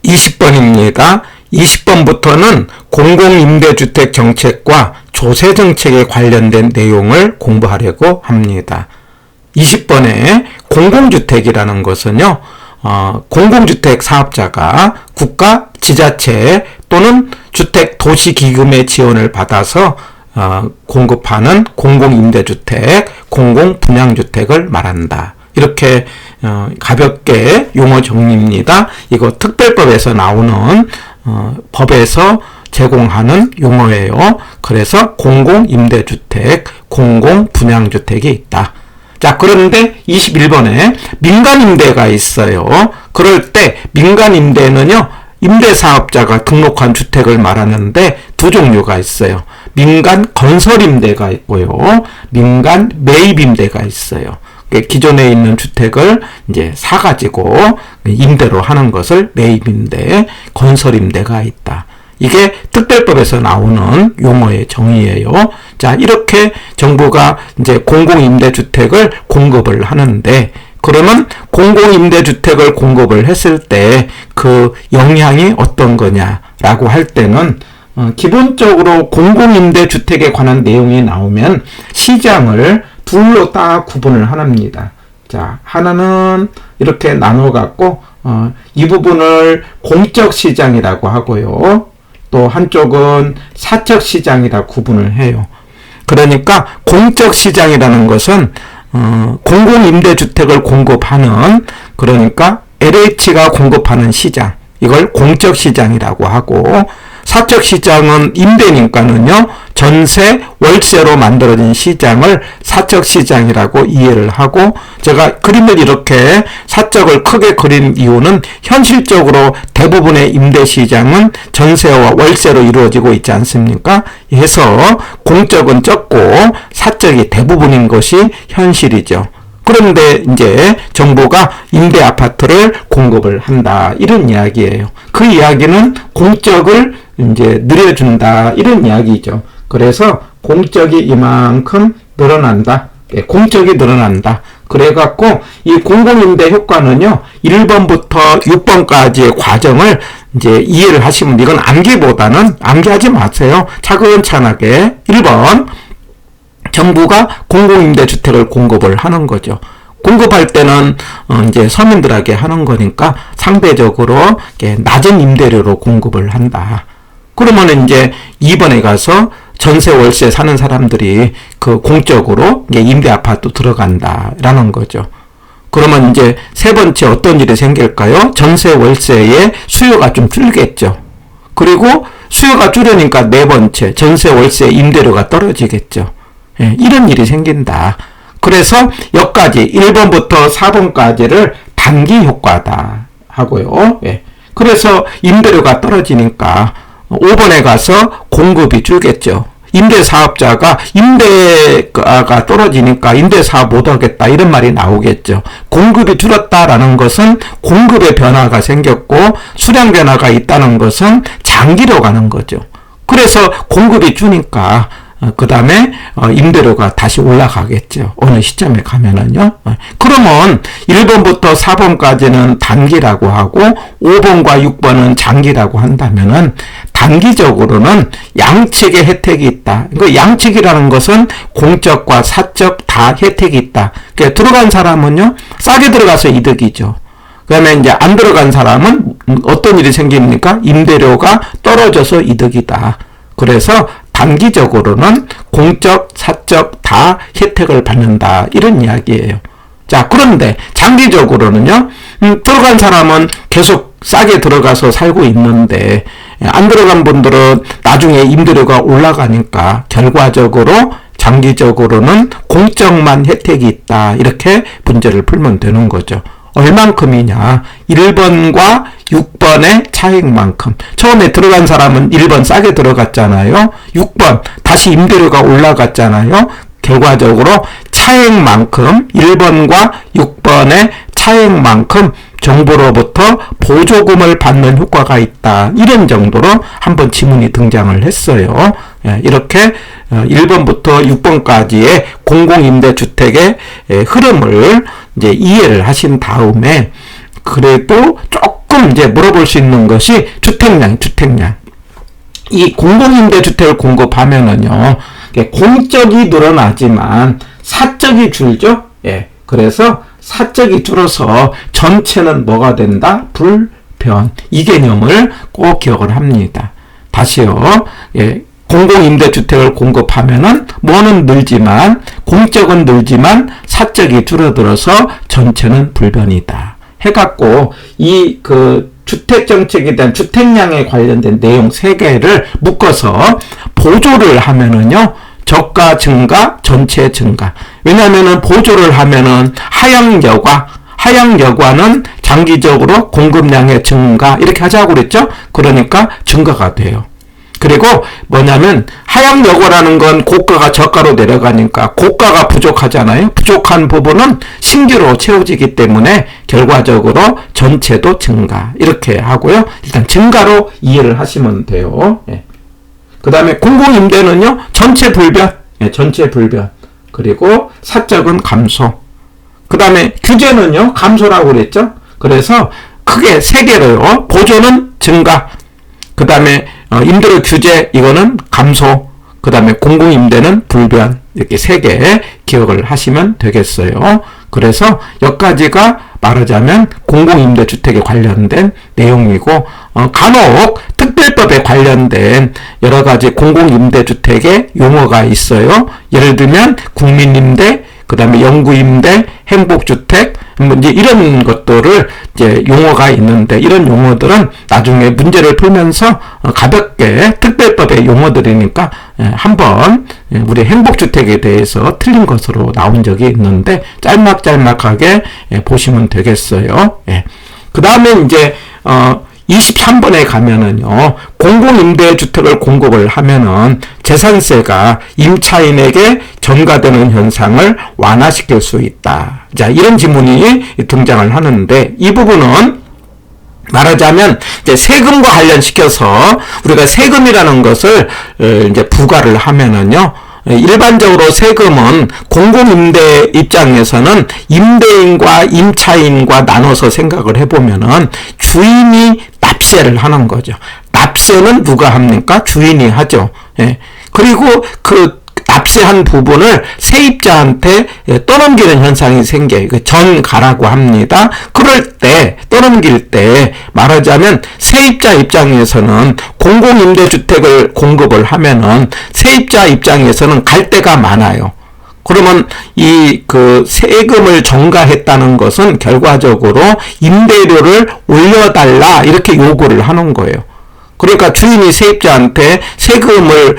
20번입니다. 20번부터는 공공임대주택 정책과 조세 정책에 관련된 내용을 공부하려고 합니다. 20번에 공공주택이라는 것은요, 공공주택 사업자가 국가, 지자체 또는 주택도시기금의 지원을 받아서 공급하는 공공임대주택, 공공분양주택을 말한다. 이렇게 가볍게 용어 정리입니다. 이거 특별법에서 나오는 법에서 제공하는 용어예요. 그래서 공공임대주택, 공공분양주택이 있다. 자, 그런데 21번에 민간임대가 있어요. 그럴 때 민간임대는요, 임대사업자가 등록한 주택을 말하는데 두 종류가 있어요. 민간 건설임대가 있고요. 민간 매입임대가 있어요. 기존에 있는 주택을 이제 사가지고 임대로 하는 것을 매입임대, 건설임대가 있다. 이게 특별법에서 나오는 용어의 정의예요. 자, 이렇게 정부가 이제 공공임대주택을 공급을 하는데, 그러면 공공임대주택을 공급을 했을 때 그 영향이 어떤 거냐라고 할 때는 기본적으로 공공임대주택에 관한 내용이 나오면 시장을 둘로 딱 구분을 합니다. 자, 하나는 이렇게 나눠 갖고 이 부분을 공적 시장이라고 하고요. 또 한쪽은 사적 시장이라 구분을 해요. 그러니까 공적 시장이라는 것은 공공임대주택을 공급하는, 그러니까 LH가 공급하는 시장, 이걸 공적 시장이라고 하고, 사적 시장은 임대니까는요, 전세, 월세로 만들어진 시장을 사적 시장이라고 이해를 하고, 제가 그림을 이렇게 사적을 크게 그린 이유는 현실적으로 대부분의 임대 시장은 전세와 월세로 이루어지고 있지 않습니까? 해서 공적은 적고 사적이 대부분인 것이 현실이죠. 그런데 이제 정부가 임대 아파트를 공급을 한다, 이런 이야기예요. 그 이야기는 공적을 이제 늘려준다, 이런 이야기죠. 그래서 공적이 이만큼 늘어난다. 공적이 늘어난다. 그래갖고 이 공공임대 효과는요, 1번부터 6번까지의 과정을 이제 이해를 하시면, 이건 암기보다는 암기하지 마세요. 차근차근하게. 1번, 정부가 공공임대주택을 공급을 하는 거죠. 공급할 때는 이제 서민들에게 하는 거니까 상대적으로 낮은 임대료로 공급을 한다. 그러면 이제 2번에 가서 전세 월세 사는 사람들이 그 공적으로 임대 아파트 들어간다라는 거죠. 그러면 이제 세 번째 어떤 일이 생길까요? 전세 월세의 수요가 좀 줄겠죠. 그리고 수요가 줄으니까 네 번째, 전세 월세 임대료가 떨어지겠죠. 예, 이런 일이 생긴다. 그래서 여기까지 1번부터 4번까지를 단기 효과다 하고요. 예. 그래서 임대료가 떨어지니까 5번에 가서 공급이 줄겠죠. 임대사업자가 임대가 떨어지니까 임대사업 못하겠다, 이런 말이 나오겠죠. 공급이 줄었다라는 것은 공급의 변화가 생겼고, 수량 변화가 있다는 것은 장기로 가는 거죠. 그래서 공급이 주니까 그 다음에 임대료가 다시 올라가겠죠. 어느 시점에 가면은요. 그러면 1번부터 4번까지는 단기라고 하고 5번과 6번은 장기라고 한다면은 단기적으로는 양측의 혜택이 있다. 그 양측이라는 것은 공적과 사적 다 혜택이 있다. 그러니까 들어간 사람은요, 싸게 들어가서 이득이죠. 그 다음에 이제 안 들어간 사람은 어떤 일이 생깁니까? 임대료가 떨어져서 이득이다. 그래서 단기적으로는 공적, 사적 다 혜택을 받는다, 이런 이야기예요. 자, 그런데 장기적으로는요, 들어간 사람은 계속 싸게 들어가서 살고 있는데, 안 들어간 분들은 나중에 임대료가 올라가니까 결과적으로 장기적으로는 공적만 혜택이 있다, 이렇게 문제를 풀면 되는 거죠. 얼만큼이냐? 1번과 6번의 차익만큼. 처음에 들어간 사람은 1번 싸게 들어갔잖아요. 6번 다시 임대료가 올라갔잖아요. 결과적으로 차익만큼, 1번과 6번의 차익만큼 정부로부터 보조금을 받는 효과가 있다. 이런 정도로 한번 지문이 등장을 했어요. 이렇게 1번부터 6번까지의 공공임대주택의 흐름을 이제 이해를 하신 다음에, 그래도 조금 조금 이제 물어볼 수 있는 것이 주택량. 이 공공임대주택을 공급하면은요, 공적이 늘어나지만 사적이 줄죠? 예. 그래서 사적이 줄어서 전체는 뭐가 된다? 불변. 이 개념을 꼭 기억을 합니다. 다시요. 예. 공공임대주택을 공급하면은 뭐는 늘지만 공적은 늘지만 사적이 줄어들어서 전체는 불변이다. 해갖고 이 주택정책에 대한 주택량에 관련된 내용 3개를 묶어서 보조를 하면은요, 저가 증가, 전체 증가. 왜냐면은 보조를 하면은 하향여과는 장기적으로 공급량의 증가, 이렇게 하자고 그랬죠? 그러니까 증가가 돼요. 그리고 뭐냐면 하향여과라는 건 고가가 저가로 내려가니까 고가가 부족하잖아요. 부족한 부분은 신규로 채워지기 때문에 결과적으로 전체도 증가, 이렇게 하고요. 일단 증가로 이해를 하시면 돼요. 예. 그 다음에 공공임대는요, 전체 불변. 예, 전체 불변. 그리고 사적은 감소. 그 다음에 규제는요, 감소라고 그랬죠. 그래서 크게 3개로요. 보조는 증가. 그 다음에 임대료 규제, 이거는 감소. 그 다음에 공공임대는 불변. 이렇게 3개 기억을 하시면 되겠어요. 그래서 여기까지가 말하자면 공공임대주택에 관련된 내용이고, 간혹 특별법에 관련된 여러 가지 공공임대주택의 용어가 있어요. 예를 들면 국민임대, 그 다음에 영구임대, 행복주택, 이제 이런 것들을 이제 용어가 있는데, 이런 용어들은 나중에 문제를 풀면서 가볍게 특별법의 용어들이니까 한번 우리 행복주택에 대해서 틀린 것으로 나온 적이 있는데 짤막짤막하게 보시면 되겠어요. 그 다음에 이제 23번에 가면은요, 공공임대주택을 공급을 하면은 재산세가 임차인에게 전가되는 현상을 완화시킬 수 있다. 자, 이런 지문이 등장을 하는데, 이 부분은 말하자면 이제 세금과 관련시켜서 우리가 세금이라는 것을 이제 부과를 하면은요, 일반적으로 세금은 공공임대 입장에서는 임대인과 임차인과 나눠서 생각을 해보면은 주인이 납세를 하는 거죠. 납세는 누가 합니까? 주인이 하죠. 예. 그리고 납세한 부분을 세입자한테 떠넘기는 현상이 생겨요. 전가라고 합니다. 그럴 때, 떠넘길 때 말하자면 세입자 입장에서는 공공임대주택을 공급을 하면은 세입자 입장에서는 갈 데가 많아요. 그러면 세금을 전가했다는 것은 결과적으로 임대료를 올려달라, 이렇게 요구를 하는 거예요. 그러니까 주인이 세입자한테 세금을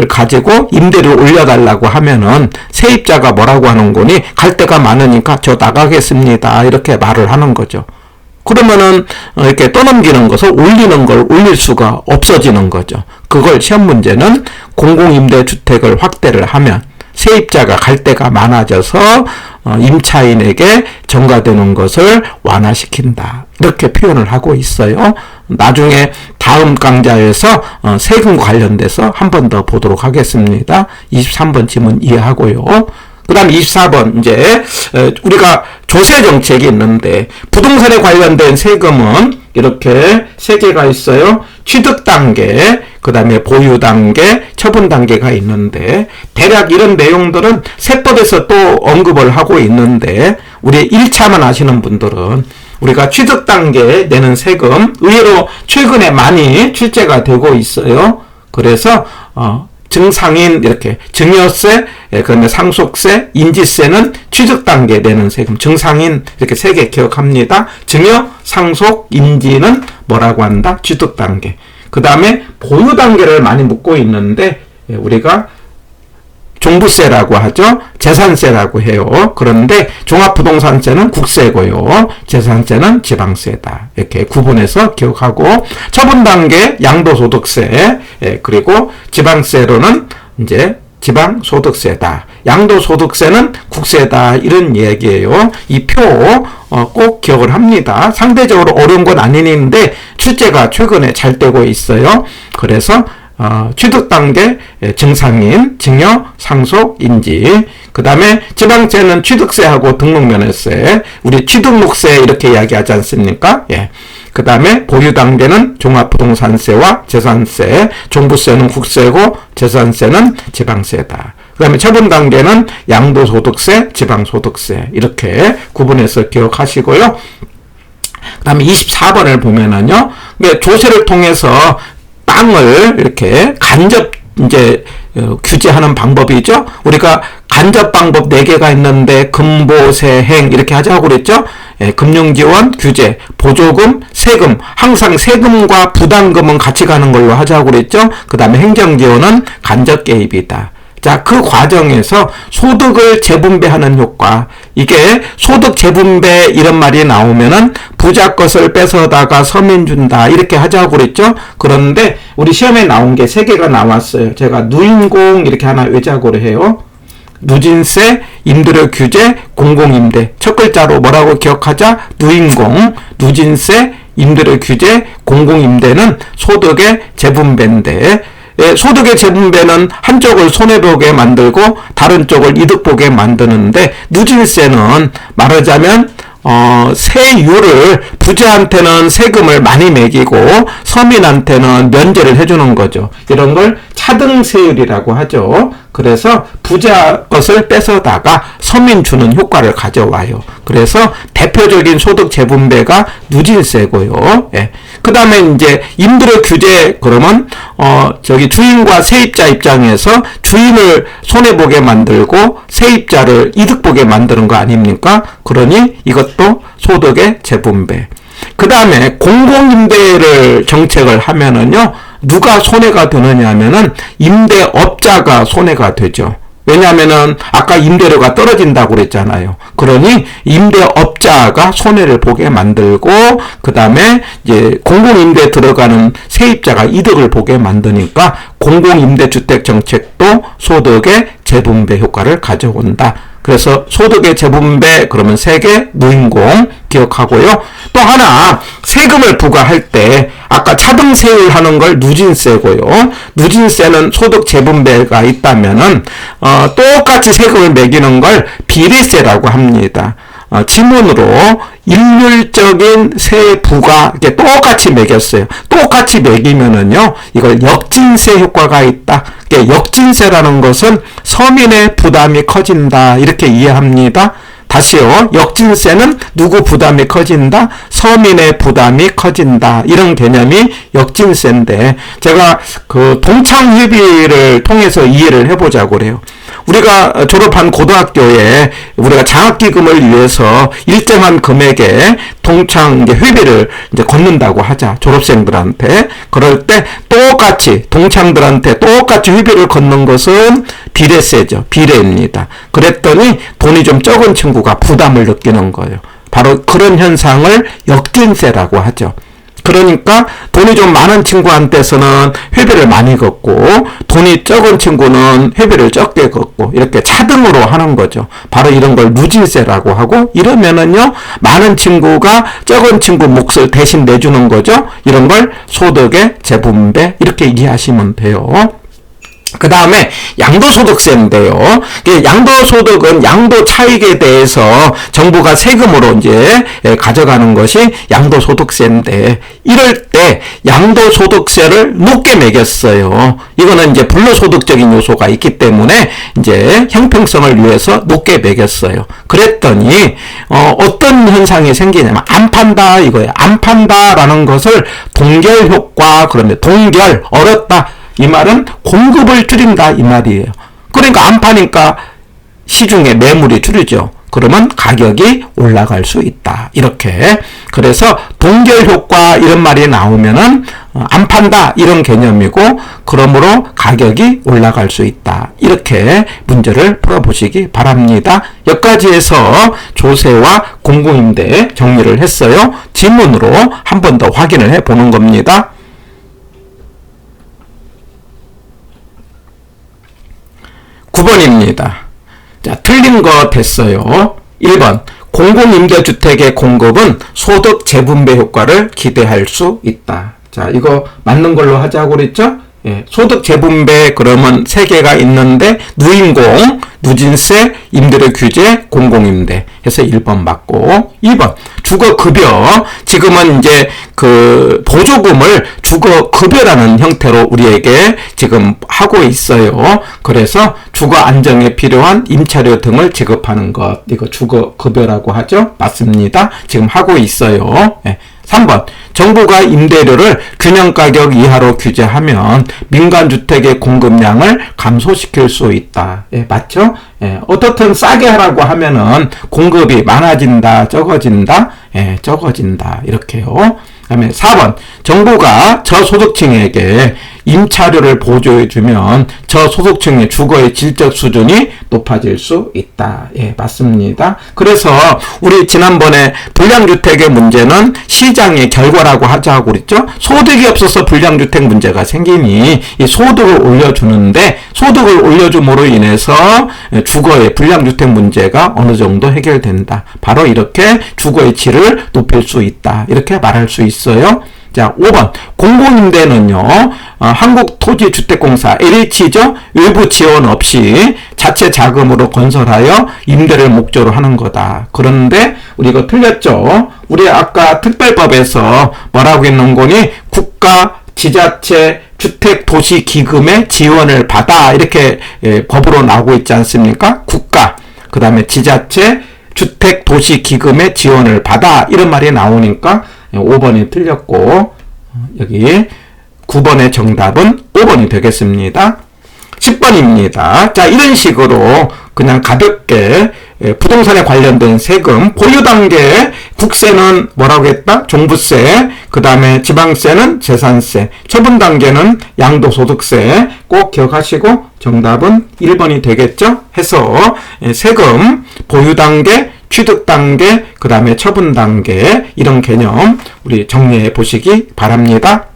가지고 임대료를 올려달라고 하면은 세입자가 뭐라고 하는 거니? 갈 데가 많으니까 저 나가겠습니다, 이렇게 말을 하는 거죠. 그러면은 이렇게 떠넘기는 것을 올릴 수가 없어지는 거죠. 그걸 시험 문제는 공공임대주택을 확대를 하면 세입자가 갈 데가 많아져서 임차인에게 전가되는 것을 완화시킨다, 이렇게 표현을 하고 있어요. 나중에 다음 강좌에서 세금과 관련돼서 한 번 더 보도록 하겠습니다. 23번 지문 이해하고요. 그 다음 24번, 이제 우리가 조세 정책이 있는데 부동산에 관련된 세금은 이렇게 3개가 있어요. 취득 단계, 그 다음에 보유 단계, 처분 단계가 있는데, 대략 이런 내용들은 세법에서 또 언급을 하고 있는데, 우리 1차만 아시는 분들은 우리가 취득 단계에 내는 세금, 의외로 최근에 많이 출제가 되고 있어요. 그래서 증상인, 이렇게 증여세, 그다음에 상속세, 인지세는 취득 단계에 내는 세금, 증상인, 이렇게 3개 기억합니다. 증여, 상속, 인지는 뭐라고 한다? 취득 단계. 그 다음에 보유 단계를 많이 묻고 있는데, 우리가 종부세라고 하죠. 재산세라고 해요. 그런데 종합부동산세는 국세고요. 재산세는 지방세다. 이렇게 구분해서 기억하고, 처분 단계 양도소득세, 그리고 지방세로는 이제 지방소득세다. 양도소득세는 국세다. 이런 얘기예요. 이 표 꼭 기억을 합니다. 상대적으로 어려운 건 아닌데 출제가 최근에 잘 되고 있어요. 그래서 취득 단계, 증상인, 증여, 상속, 인지. 그 다음에 지방세는 취득세하고 등록면허세, 우리 취등록세 이렇게 이야기하지 않습니까? 예. 그 다음에 보유 단계는 종합부동산세와 재산세, 종부세는 국세고 재산세는 지방세다. 그 다음에 처분 단계는 양도소득세, 지방소득세 이렇게 구분해서 기억하시고요. 그 다음에 24번을 보면은요, 조세를 통해서 땅을 이렇게 간접 규제하는 방법이죠. 우리가 간접 방법 4개가 있는데 금보세행 이렇게 하자고 그랬죠. 예, 금융지원, 규제, 보조금, 세금. 항상 세금과 부담금은 같이 가는 걸로 하자고 그랬죠. 그 다음에 행정지원은 간접 개입이다. 자, 그 과정에서 소득을 재분배하는 효과. 이게 소득 재분배 이런 말이 나오면은 부자 것을 뺏어다가 서민 준다. 이렇게 하자고 그랬죠? 그런데 우리 시험에 나온 게 3개가 나왔어요. 제가 누인공 이렇게 하나 외자고로 해요. 누진세, 임대료 규제, 공공임대. 첫 글자로 뭐라고 기억하자? 누인공, 누진세, 임대료 규제, 공공임대는 소득의 재분배인데, 소득의 재분배는 한쪽을 손해보게 만들고 다른 쪽을 이득보게 만드는데, 누진세는 말하자면 세율을 부자한테는 세금을 많이 매기고 서민한테는 면제를 해주는 거죠. 이런 걸 차등세율이라고 하죠. 그래서 부자 것을 뺏어다가 서민 주는 효과를 가져와요. 그래서 대표적인 소득 재분배가 누진세고요. 예. 그 다음에 이제 임대료 규제 그러면 주인과 세입자 입장에서 주인을 손해보게 만들고 세입자를 이득보게 만드는 거 아닙니까? 그러니 이것도 소득의 재분배. 그 다음에 공공임대를 정책을 하면은요, 누가 손해가 되느냐 하면은 임대업자가 손해가 되죠. 왜냐하면은 아까 임대료가 떨어진다고 그랬잖아요. 그러니 임대업자가 손해를 보게 만들고, 그 다음에 이제 공공임대 들어가는 세입자가 이득을 보게 만드니까 공공임대주택 정책도 소득의 재분배 효과를 가져온다. 그래서 소득의 재분배 그러면 3개 누인공 기억하고요. 또 하나 세금을 부과할 때 아까 차등세율 하는 걸 누진세고요. 누진세는 소득 재분배가 있다면은 똑같이 세금을 매기는 걸 비례세라고 합니다. 지문으로 일률적인 세 부가 이렇게 똑같이 매겼어요. 똑같이 매기면은요, 이걸 역진세 효과가 있다. 역진세라는 것은 서민의 부담이 커진다. 이렇게 이해합니다. 다시요. 역진세는 누구 부담이 커진다? 서민의 부담이 커진다. 이런 개념이 역진세인데, 제가 그 동창회비를 통해서 이해를 해보자고 그래요. 우리가 졸업한 고등학교에 우리가 장학기금을 위해서 일정한 금액의 회비를 이제 걷는다고 하자. 졸업생들한테. 그럴 때 똑같이 동창들한테 똑같이 회비를 걷는 것은 비례세죠. 비례입니다. 그랬더니 돈이 좀 적은 친구가 부담을 느끼는 거예요. 바로 그런 현상을 역진세라고 하죠. 그러니까 돈이 좀 많은 친구한테서는 회비를 많이 걷고 돈이 적은 친구는 회비를 적게 걷고 이렇게 차등으로 하는 거죠. 바로 이런 걸 누진세라고 하고, 이러면은요, 많은 친구가 적은 친구 몫을 대신 내주는 거죠. 이런 걸 소득의 재분배 이렇게 이해하시면 돼요. 그 다음에 양도소득세인데요. 양도소득은 양도 차익에 대해서 정부가 세금으로 이제 가져가는 것이 양도소득세인데, 이럴 때 양도소득세를 높게 매겼어요. 이거는 이제 불로소득적인 요소가 있기 때문에 이제 형평성을 위해서 높게 매겼어요. 그랬더니 어떤 현상이 생기냐면 안 판다 이거예요. 안 판다라는 것을 동결효과, 그러면 동결 어렵다. 이 말은 공급을 줄인다 이 말이에요. 그러니까 안 파니까 시중에 매물이 줄이죠. 그러면 가격이 올라갈 수 있다. 이렇게. 그래서 동결효과 이런 말이 나오면은 안 판다 이런 개념이고, 그러므로 가격이 올라갈 수 있다. 이렇게 문제를 풀어보시기 바랍니다. 여기까지 해서 조세와 공공임대 정리를 했어요. 지문으로 한 번 더 확인을 해보는 겁니다. 9번입니다. 자, 틀린 거 됐어요. 1번. 공공임대주택의 공급은 소득 재분배 효과를 기대할 수 있다. 자, 이거 맞는 걸로 하자고 그랬죠? 예, 소득 재분배 그러면 3개가 있는데 누인공, 누진세, 임대료 규제, 공공임대 해서 1번 맞고 2번 주거급여. 지금은 이제 그 보조금을 주거급여라는 형태로 우리에게 지금 하고 있어요. 그래서 주거 안정에 필요한 임차료 등을 지급하는 것, 이거 주거급여라고 하죠. 맞습니다. 지금 하고 있어요. 3번 정부가 임대료를 균형가격 이하로 규제하면 민간주택의 공급량을 감소시킬 수 있다. 맞죠? 어떻든 싸게 하라고 하면은 공급이 많아진다, 적어진다? 적어진다. 이렇게요. 그다음에 4번 정부가 저소득층에게 임차료를 보조해주면 저소득층의 주거의 질적 수준이 높아질 수 있다. 맞습니다. 그래서 우리 지난번에 불량주택의 문제는 시장의 결과라고 하자고 그랬죠. 소득이 없어서 불량주택 문제가 생기니 이 소득을 올려주는데 소득을 올려줌으로 인해서 주거의 불량주택 문제가 어느 정도 해결된다. 바로 이렇게 주거의 질을 높일 수 있다. 이렇게 말할 수 있어요. 자, 5번 공공임대는요, 한국토지주택공사 LH죠. 외부 지원 없이 자체 자금으로 건설하여 임대를 목적으로 하는 거다. 그런데 우리 이거 틀렸죠. 우리 아까 특별법에서 뭐라고 했는 거니? 국가, 지자체, 주택도시기금의 지원을 받아. 이렇게 법으로 나오고 있지 않습니까? 국가, 그 다음에 지자체, 주택도시기금의 지원을 받아. 이런 말이 나오니까 5번이 틀렸고 여기 9번의 정답은 5번이 되겠습니다. 10번입니다. 자, 이런 식으로 그냥 가볍게 부동산에 관련된 세금, 보유단계 국세는 뭐라고 했다? 종부세, 그 다음에 지방세는 재산세, 처분단계는 양도소득세 꼭 기억하시고 정답은 1번이 되겠죠? 해서 세금, 보유단계, 취득단계, 그 다음에 처분단계 이런 개념 우리 정리해 보시기 바랍니다.